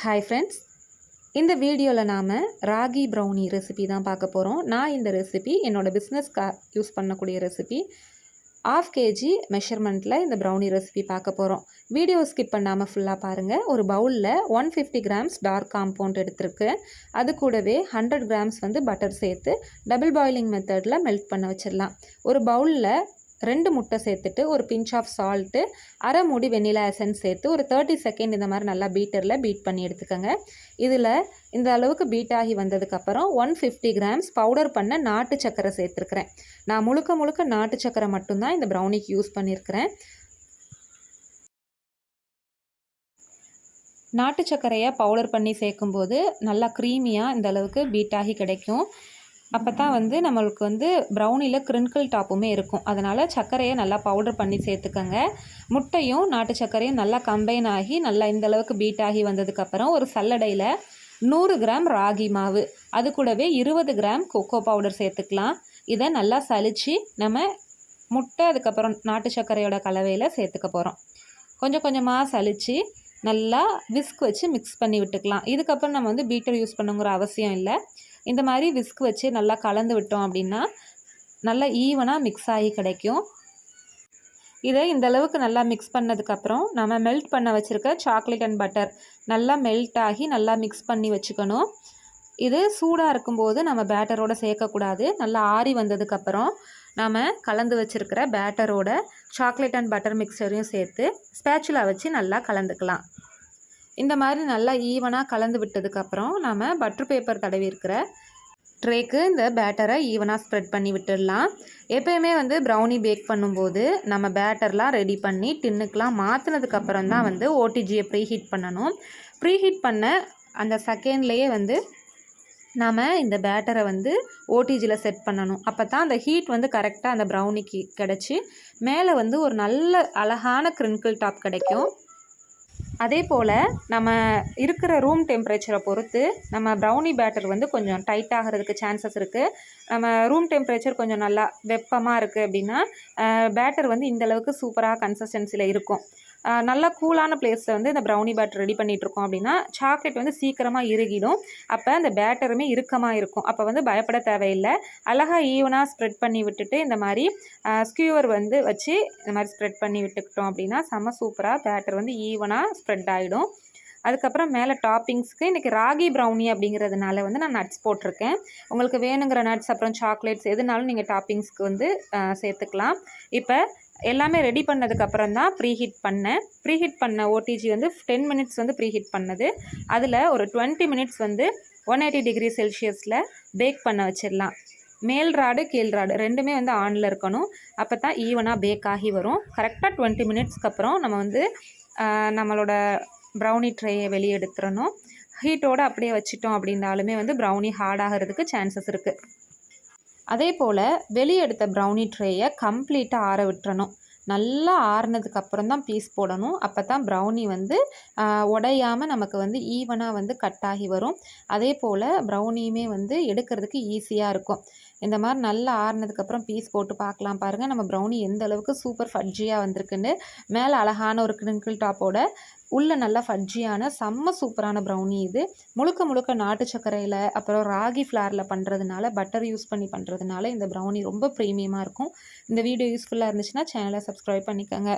Hi friends, இந்த வீடியோவில் நாம் ராகி ப்ரௌனி ரெசிபி தான் பார்க்க போகிறோம். நான் இந்த ரெசிபி என்னோடய பிஸ்னஸ்க்காக யூஸ் பண்ணக்கூடிய ரெசிபி. 1/2 kg மெஷர்மெண்ட்டில் இந்த ப்ரௌனி ரெசிபி பார்க்க போகிறோம். வீடியோ ஸ்கிப் பண்ணாமல் ஃபுல்லாக பாருங்கள். ஒரு பவுலில் 150 கிராம்ஸ் டார்க் காம்பவுண்ட் எடுத்துருக்கு. அது கூடவே 100 கிராம்ஸ் பட்டர் சேர்த்து டபுள் பாயிலிங் மெத்தடில் மெல்ட் பண்ண வச்சிடலாம். ஒரு பவுலில் 2 முட்டை சேர்த்துட்டு ஒரு பிஞ்ச் ஆஃப் சால்ட்டு, அரை மூடி வெண்ணிலா எசன்ஸ் சேர்த்து ஒரு 30 செகண்ட் இந்த மாதிரி நல்லா பீட்டரில் பீட் பண்ணி எடுத்துக்கோங்க. இதில் இந்த அளவுக்கு பீட் ஆகி வந்ததுக்கப்புறம் 150 கிராம்ஸ் பவுடர் பண்ண நாட்டு சக்கரை சேர்த்துருக்குறேன். நான் முழுக்க நாட்டு சக்கரை மட்டும்தான் இந்த ப்ரௌனிக்கு யூஸ் பண்ணியிருக்கிறேன். நாட்டு சர்க்கரையை பவுடர் பண்ணி சேர்க்கும்போது நல்லா க்ரீமியாக இந்த அளவுக்கு பீட் ஆகி கிடைக்கும். அப்போ தான் நம்மளுக்கு ப்ரௌனியில் கிரிங்கிள் டாப்புமே இருக்கும். அதனால் சர்க்கரையை நல்லா பவுடர் பண்ணி சேர்த்துக்கோங்க. முட்டையும் நாட்டு சர்க்கரையும் நல்லா கம்பைன் ஆகி நல்லா இந்தளவுக்கு பீட் ஆகி வந்ததுக்கப்புறம் ஒரு சல்லடையில் 100 கிராம் ராகி மாவு, அது கூடவே 20 கிராம் கொக்கோ பவுடர் சேர்த்துக்கலாம். இதை நல்லா சலித்து நம்ம முட்டை அதுக்கப்புறம் நாட்டு சர்க்கரையோட கலவையில் சேர்த்துக்க போகிறோம். கொஞ்சம் கொஞ்சமாக சலித்து நல்லா விஸ்க் வச்சு மிக்ஸ் பண்ணி விட்டுக்கலாம். இதுக்கப்புறம் நம்ம பீட்டர் யூஸ் பண்ணுங்கிற அவசியம் இல்லை. இந்த மாதிரி விஸ்க் வச்சு நல்லா கலந்து விட்டோம் அப்படின்னா நல்லா ஈவனாக மிக்ஸ் ஆகி கிடைக்கும். இதை இந்த அளவுக்கு நல்லா மிக்ஸ் பண்ணதுக்கப்புறம் நம்ம மெல்ட் பண்ண வச்சுருக்க சாக்லேட் அண்ட் பட்டர் நல்லா மெல்ட் ஆகி நல்லா மிக்ஸ் பண்ணி வச்சுக்கணும். இது சூடாக இருக்கும்போது நம்ம பேட்டரோடு சேர்க்கக்கூடாது. நல்லா ஆறி வந்ததுக்கப்புறம் நம்ம கலந்து வச்சுருக்கிற பேட்டரோட சாக்லேட் அண்ட் பட்டர் மிக்சரையும் சேர்த்து ஸ்பேச்சுலா வச்சு நல்லா கலந்துக்கலாம். இந்த மாதிரி நல்லா ஈவனாக கலந்து விட்டதுக்கப்புறம் நம்ம பட்டர் பேப்பர் தடவி இருக்கிற ட்ரேக்கு இந்த பேட்டரை ஈவனாக ஸ்ப்ரெட் பண்ணி விட்டுடலாம். எப்போயுமே ப்ரௌனி பேக் பண்ணும்போது நம்ம பேட்டர்லாம் ரெடி பண்ணி டின்னுக்கெலாம் மாற்றினதுக்கப்புறம் தான் ஓடிஜியை ப்ரீஹீட் பண்ணணும். ப்ரீஹீட் பண்ண அந்த செகண்ட்லேயே நாம் இந்த பேட்டரை ஓடிஜியில் செட் பண்ணணும். அப்போ தான் அந்த ஹீட் கரெக்டாக அந்த ப்ரௌனிக்கு கிடச்சி மேலே ஒரு நல்ல அழகான கிரிங்கிள் டாப் கிடைக்கும். அதே போல் நம்ம இருக்கிற ரூம் டெம்பரேச்சரை பொறுத்து நம்ம ப்ரௌனி பேட்டர் கொஞ்சம் டைட் ஆகிறதுக்கு சான்சஸ் இருக்குது. நம்ம ரூம் டெம்பரேச்சர் கொஞ்சம் நல்லா வெப்பமாக இருக்குது அப்படின்னா பேட்டர் இந்தளவுக்கு சூப்பராக கன்சிஸ்டன்சியில் இருக்கும். நல்லா கூலான பிளேஸில் இந்த ப்ரௌனி பேட்டர் ரெடி பண்ணிகிட்ருக்கோம் அப்படின்னா சாக்லேட் சீக்கிரமாக இறுகிடும். அப்போ அந்த பேட்டருமே இறுக்கமாக இருக்கும். அப்போ பயப்பட தேவையில்லை. அழகாக ஈவனாக ஸ்ப்ரெட் பண்ணி விட்டுட்டு இந்த மாதிரி ஸ்கியூவர் வச்சு இந்த மாதிரி ஸ்ப்ரெட் பண்ணி விட்டுக்கிட்டோம் அப்படின்னா செம்ம சூப்பராக பேட்டர் ஈவனாக ஸ்ப்ரெட் ஆகிடும். அதுக்கப்புறம் மேலே டாப்பிங்ஸ்க்கு இன்றைக்கி ராகி ப்ரௌனி அப்படிங்கிறதுனால நான் நட்ஸ் போட்டிருக்கேன். உங்களுக்கு வேணுங்கிற நட்ஸ் அப்புறம் சாக்லேட்ஸ் எதுனாலும் நீங்கள் டாப்பிங்ஸ்க்கு சேர்த்துக்கலாம். இப்போ எல்லாமே ரெடி பண்ணதுக்கப்புறம் தான் ப்ரீஹீட் பண்ண ஓடிஜி 10 மினிட்ஸ் ப்ரீஹீட் பண்ணது. அதில் ஒரு 20 மினிட்ஸ் 180 டிகிரி செல்சியஸில் பேக் பண்ண வச்சிடலாம். மேல் ராடு கீழ் ராடு ரெண்டுமே ஆனில் இருக்கணும். அப்போ தான் ஈவனாக பேக் ஆகி வரும். கரெக்டாக 20 மினிட்ஸ்க்கு அப்புறம் நம்ம நம்மளோட ப்ரௌனி ட்ரேயை வெளியே எடுத்துடணும். ஹீட்டோடு அப்படியே வச்சிட்டோம் அப்படின்னாலுமே ப்ரௌனி ஹார்ட் ஆகிறதுக்கு சான்சஸ் இருக்குது. அதே போல் வெளியே எடுத்த ப்ரௌனி ட்ரேயை கம்ப்ளீட்டாக ஆற விட்டுறணும். நல்லா ஆறுனதுக்கப்புறம் தான் பீஸ் போடணும். அப்போ தான் ப்ரௌனி உடையாமல் நமக்கு ஈவனாக கட் ஆகி வரும். அதே போல் ப்ரௌனியுமே எடுக்கிறதுக்கு ஈஸியாக இருக்கும். இந்த மாதிரி நல்லா ஆறுனதுக்கப்புறம் பீஸ் போட்டு பார்க்கலாம். பாருங்கள் நம்ம ப்ரௌனி எந்த அளவுக்கு சூப்பர் ஃபட்ஜியாக வந்திருக்குன்னு. மேலே அழகான ஒரு கிரிங்கிள் டாப்போட உள்ள நல்லா ஃபட்ஜியான செம்ம சூப்பரான ப்ரௌனி. இது முழுக்க நாட்டு சர்க்கரையில் அப்புறம் ராகி ஃப்ளாரில் பண்ணுறதுனால பட்டர் யூஸ் பண்ணி பண்ணுறதுனால இந்த ப்ரௌனி ரொம்ப ப்ரீமியமாக இருக்கும். இந்த வீடியோ யூஸ்ஃபுல்லாக இருந்துச்சுன்னா சேனலை சப்ஸ்கிரைப் பண்ணிக்கோங்க.